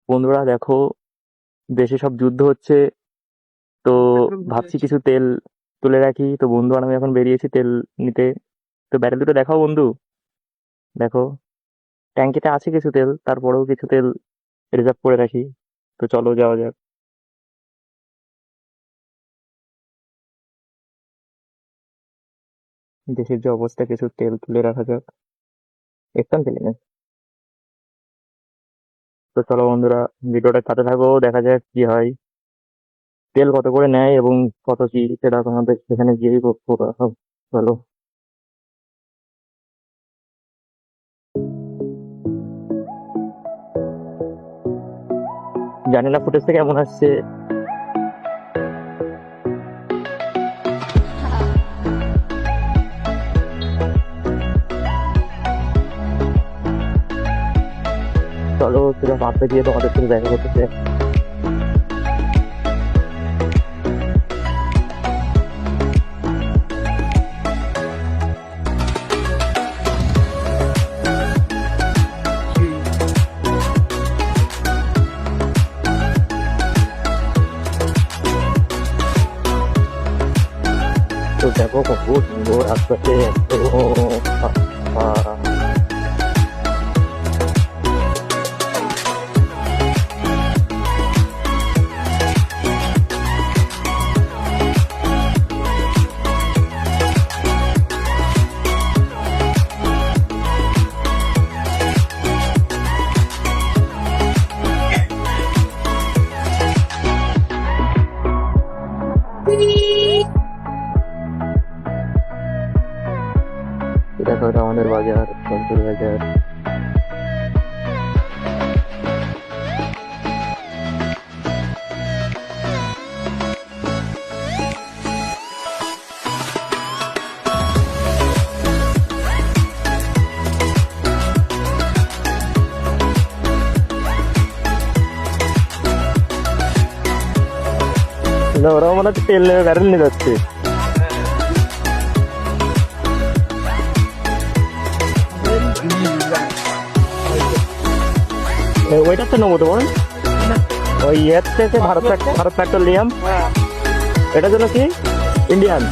বন্ধুরা দেখো, দেশে সব যুদ্ধ হচ্ছে। তো ভাবছি কিছু তেল তুলে রাখি। তো বন্ধু আর আমি এখন বেরিয়েছি তেল নিতে। তো ব্যারেল দুটো দেখাও বন্ধু। দেখো, ট্যাঙ্কিতে আছে কিছু তেল, তারপরেও কিছু তেল রিজার্ভ করে রাখি। তো চলো যাওয়া যাক। দেশের যে অবস্থা, কিছু তেল তুলে রাখা যাক। একদম তেল নেই। তো চলো বন্ধুরা, ভিডিওটা সাথে থাকো, দেখা যাক কি হয়। তেল কত করে নেয় এবং কত কি, সেটা তোমাদের সেখানে গিয়েই সব। চলো। জানি না ফুটেজটা কেমন আসছে। চলো সেটা পাশে গিয়ে তোমাদের সাথে দেখা করতেছে। তো দেখো কত সুন্দর আস্তে আস্তে এত দেখো, এটা আমাদের বাজার, সন্তুর বাজার। না, ওরাও মনে হচ্ছে তেল নেবে, ব্যারেল নিয়ে যাচ্ছে। ওইটা তো নেবো তোমার, ওই ইয়ের থেকে ভারত পেট্রোলিয়াম। এটার জন্য কি ইন্ডিয়ান।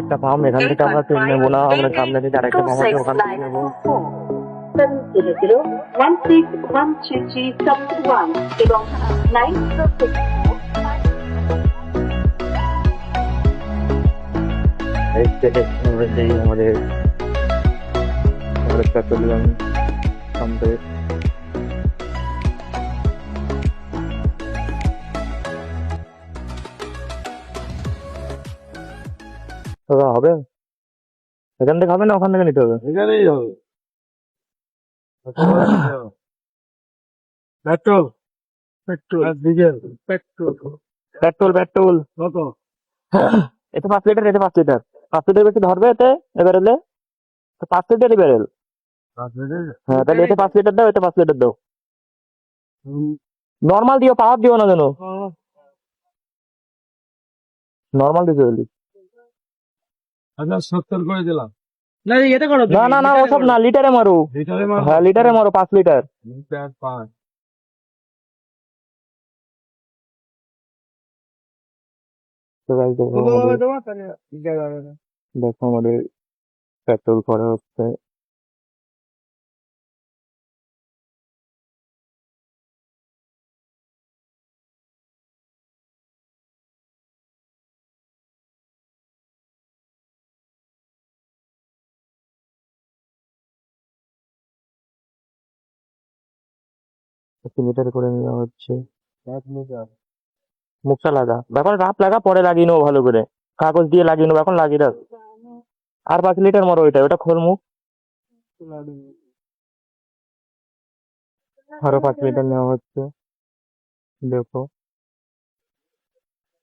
একটা পাম্প, এখান থেকে আমরা তেল নেবো না, আমরা সামনে থেকে আরেকটা পাম্প আছে, ওখান থেকে নেবো। 700-133-1 এবং 906 আমাদের পেট্রোলিয়াম পাম্পে। হবে, এখান থেকে হবে না ওখান থেকে নিতে হবে? এখানেই হবে। পেট্রোল, পেট্রোল আর ডিজেল। পেট্রোল পেট্রোল পেট্রোল কত? এতে 5 লিটার, এতে 5 লিটার। 5 লিটার বেশি ধরবে এতে এবারেলে? 5 লিটারই বেরেল। হ্যাঁ, তাহলে এতে 5 লিটার দাও, এতে 5 লিটার দাও। নর্মাল দিও, পাওয়ার দিও না যেন। নর্মাল দিতে বলি। 70 করে দিলাম। না না না, ওসব না, লিটারে মারো। লিটারে মারবো? হ্যাঁ, লিটারে মারো, 5 লিটার। লিটার 5। তো guys, দেখো আমাদের পেট্রোল করা হচ্ছে। লিটার করে নেওয়া হচ্ছে। 1 লিটার। মুখটা লাগা, এখন রাপ লাগা, পরে লাগিয়ে নেবো ভালো করে। কাগজ দিয়ে লাগিয়ে নেবো, এখন লাগিয়ে রাখ। আর 5 লিটার মারো, ওইটা খোল মুখ। আরো 5 লিটার নেওয়া হচ্ছে। দেখো,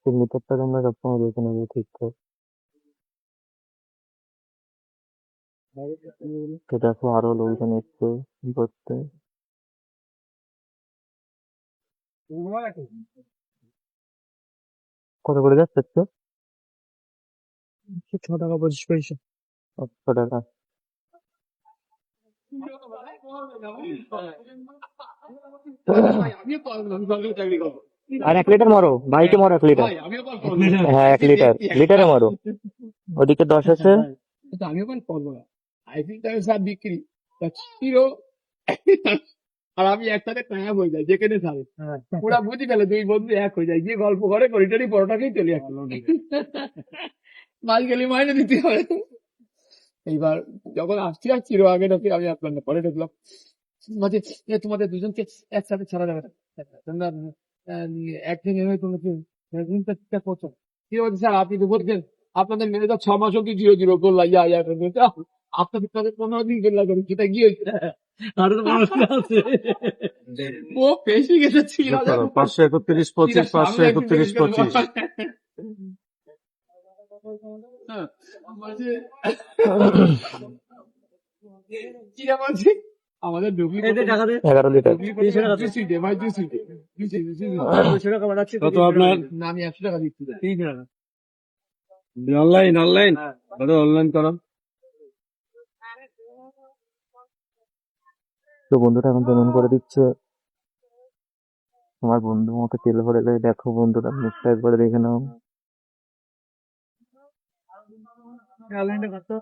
3 লিটারটা তোমরা সবসময় দেখে নেবে ঠিকঠাক। তো দেখো আরো লোকজন এসছে কি করতে। কত করে যাচ্ছে তো? 6 টাকা 25 পয়সা। 500 টাকা। আর 1 লিটার মারো, বাইকে মারো 1 লিটার। হ্যাঁ 1 লিটার, লিটারে মারো। ওদিকে 10 আছে। আমিও পান করবো না। আইসিংটাকে সব বিক্রি তা ছিল আর আমি একসাথে টাঙা হয়ে যাই যেখানে খাবে ওরা বুঝি গেলে দুই বন্ধু এক হয়ে যায় গিয়ে গল্প করে করিডোরি পরোটাকেই চলে আসলো মাছ গেলে মাইনে দিতে হবে। এইবার যখন আসছি চির আগে ঢোকে আমি আপনার পরে ঢুকলাম মাঝে তোমাদের দুজনকে একসাথে ছাড়া যাবে না তোমরা একদিন এভাবে তোমাকে চেষ্টা করছো কি বলছে স্যার আপনি তো বলছেন আপনাদের ম্যানেজার 6 মাস অব্দি 0-0 করলা ইয়া আপনাদের কাছে 15 দিন করলা করি সেটা কি হয়েছে আরো তো মানুষ আছে ও পেশি গেছে ছিল 531 25 531 25 হ্যাঁ বলছে চিরা বলছে আমাদের ডুবলি 11 লিটার। কত আপনার না আমি 100 টাকা দিচ্ছি অনলাইন অনলাইন কত অনলাইন করো? তো বন্ধুটা এখন পেমেন্ট করে দিচ্ছে। তোমার বন্ধু আমাকে তেল ভরে দেয়, দেখো বন্ধুটা মুখটা একবার দেখে নাও।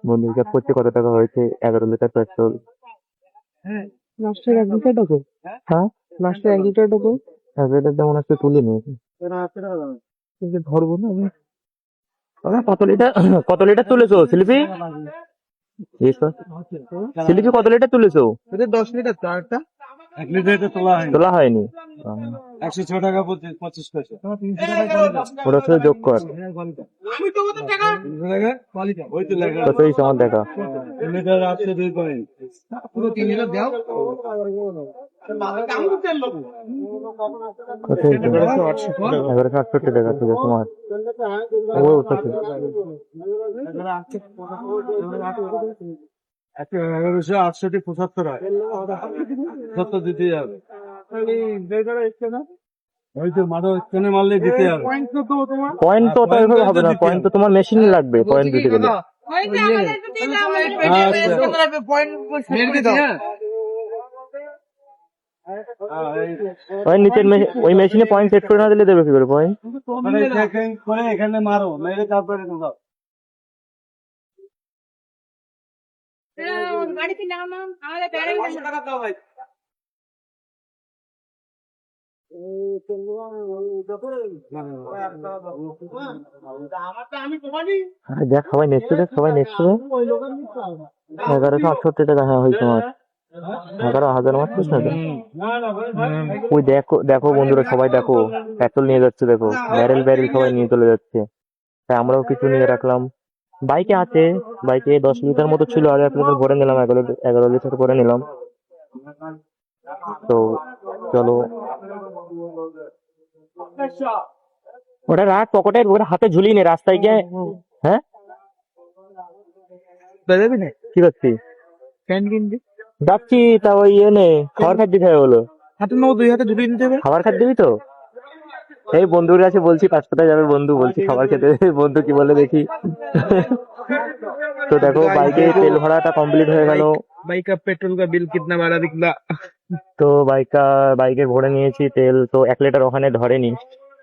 বন্ধু হিসাব করছে কত টাকা হয়েছে। 11 লিটার পেট্রোল। লাস্টের 1 লিটার টাকা। হ্যাঁ লাস্টের 1 লিটার টাকা। 1 লিটার মনে হচ্ছে তুলে নিয়েছে। ধরবো না আমি। কত লিটার কত লিটার তুলেছো শিল্পী? শিল্পী কত লিটার তুলেছো? 10 লিটার চারটা 1 লিটার এটা তোলা হয় তোলা হয়নি। 106 টাকা 25 পয়সা। ওটা শুধু যোগ কর। আমি তো ওদের টাকা ওই তো লেখা কত এই আমার দেখা। 1 লিটার 802 পয়েন্ট। পুরো 3 লিটার দাও কত 1168 টাকা থেকে তোমার। ও কত? 1168 হয় 70 দিতে যাবে। ওই তো মারো স্ক্যানে মারলে দিতে যাবে। পয়েন্ট তো ওটা এভাবে হবে না, পয়েন্ট তো তোমার মেশিনে লাগবে পয়েন্ট দিতে গেলে। ওই নিচের ওই মেশিনে পয়েন্ট সেট করে না দিলে দেবে কি করে পয়েন্ট? করে এখানে মারো মেরে তারপরে দাও। গাড়িতে নাও না আমাদের টাকা দাও ভাই দেখ সবাই নেক্সট দেখ, সবাই নেক্সট 1168 টাকা। হ্যাঁ হয়েছে তোমার 11,000 মাত্র টাকা। ওই দেখো দেখো বন্ধুরা সবাই দেখো পেট্রোল নিয়ে যাচ্ছে, দেখো ব্যারেল ব্যারেল সবাই নিয়ে চলে যাচ্ছে। তাই আমরাও কিছু নিয়ে রাখলাম। বাইকে আছে, বাইকে 10 লিটার মতো ছিল, আর 1 লিটার ভরে নিলাম, 11 লিটার করে নিলাম। তো চলো ওটা রাখ পকেটে, ওটা হাতে ঝুলিয়ে নে রাস্তায় গিয়ে। হ্যাঁ বেরোবি না কি করছিস? প্যান্ট কিনবি যাচ্ছি। তা ওই নে খাবার খাদ্য খাবে বলো। হাতে নেবো 2 হাতে ঝুলিয়ে নিতে হবে খাবার খাদ্য দিবি তো? এই বন্ধুর কাছে বলছি 500 যাবে বন্ধু, বলছি খাবার খেতে। বন্ধু কি বলে দেখি। তো দেখো বাইকে তেল ভরাটা কমপ্লিট হয়ে গেল। बाइक का पेट्रोल का बिल कितना बड़ा निकला তো বাইকে ভরে নিয়েছি তেল। তো 1 লিটার ওখানে ধরেনি,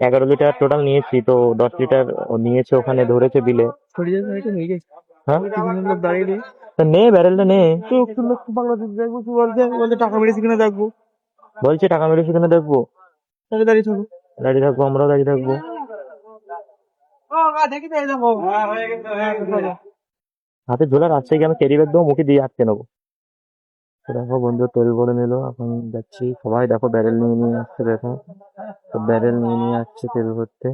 11 লিটার টোটাল নিয়েছি। তো 10 লিটার নিয়েছে ওখানে ধরেছে বিলে। थोड़ी देर में नहीं गई হ্যাঁ लोग दाঁড়িয়ে নেই তা নে ব্যারেলটা নে। তো লোক বাংলাদেশ দেখবো কি বলছে বলতে টাকা মেরেছি কিনা দেখবো বলছে টাকা মেরে সেখানে দেখবো। তাহলে দাঁড়িয়ে থাকো দাঁড়িয়ে থাকবো, আমরাও দাঁড়িয়ে থাকবো। দেখি পেয়ে যাবো হাতে ঝোলা রাস্তায় গিয়ে আমি ক্যারি ব্যাগ দেবো, মুখে দিয়ে আটকে নেবো। তো দেখো বন্ধু তেল ভরে নিল, এখন যাচ্ছি। সবাই দেখো ব্যারেল নিয়ে নিয়ে আসছে, দেখো তো ব্যারেল নিয়ে নিয়ে আসছে তেল ভরতে।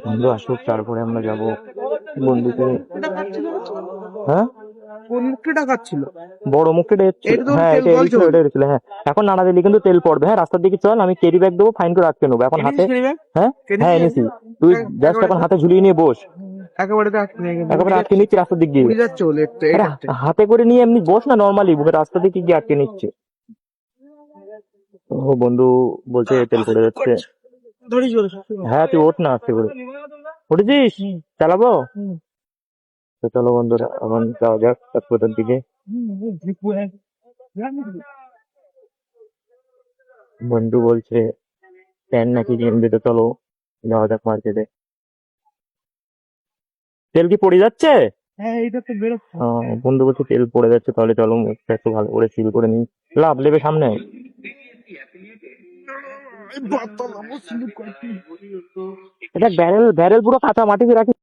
বন্ধু আসুক, তারপরে আমরা যাবো বন্ধুকে। হ্যাঁ, কোন মুখে ডাকাচ্ছিল? বড় মুখে এটা তো হ্যাঁ, তেল এটা গলছে ছিল, ওর। এটা ছিল। হ্যাঁ, এখন নাড়া দিলে কিন্তু তেল পড়বে। হ্যাঁ, রাস্তার দিকে চল, আমি ক্যারি ব্যাগ দেবো, ফাইন করে রাখতে নেবো এখন হাতে। এনেছিস ক্যারি ব্যাগ? হ্যাঁ এনেছিস? হ্যাঁ, এনেছি। তুই জাস্ট একেবারে এখন হাতে ঝুলিয়ে নিয়ে বস, একেবারে তো আটকে নিয়ে একেবারে আটকে নিচ্ছি রাস্তার দিক দিয়ে। উড়ে যাচ্ছে ওলে একটু আরে এইটাতে। হাতে করে নিয়ে এমনি বস না, নর্মালি বুকের রাস্তা দিকে গিয়ে আটকে নিচ্ছে। ও বন্ধু বলছে তেল পড়ে যাচ্ছে। ধরিস ওরে। হ্যাঁ, তুই ওঠ না আস্তে করে। উঠেছিস? চালাবো? তো চলো বন্ধুরা, এখন যাওয়া যাক হাসপাতাল দিকে। বন্ধু বলছে প্যান্ট নাকি কিনে দিতে, চলো যাওয়া যাক মার্কেটে। তেল কি পড়ে যাচ্ছে? হ্যাঁ এইটা তো বেরোচ্ছে। বন্ধু বলছে তেল পড়ে যাচ্ছে, তাহলে চলো মুখটা একটু ভালো করে সিল করে নিই। লাভ লেবে সামনে। এটা ব্যারেল ব্যারেল পুরো কাঁচা মাটিতে রাখি।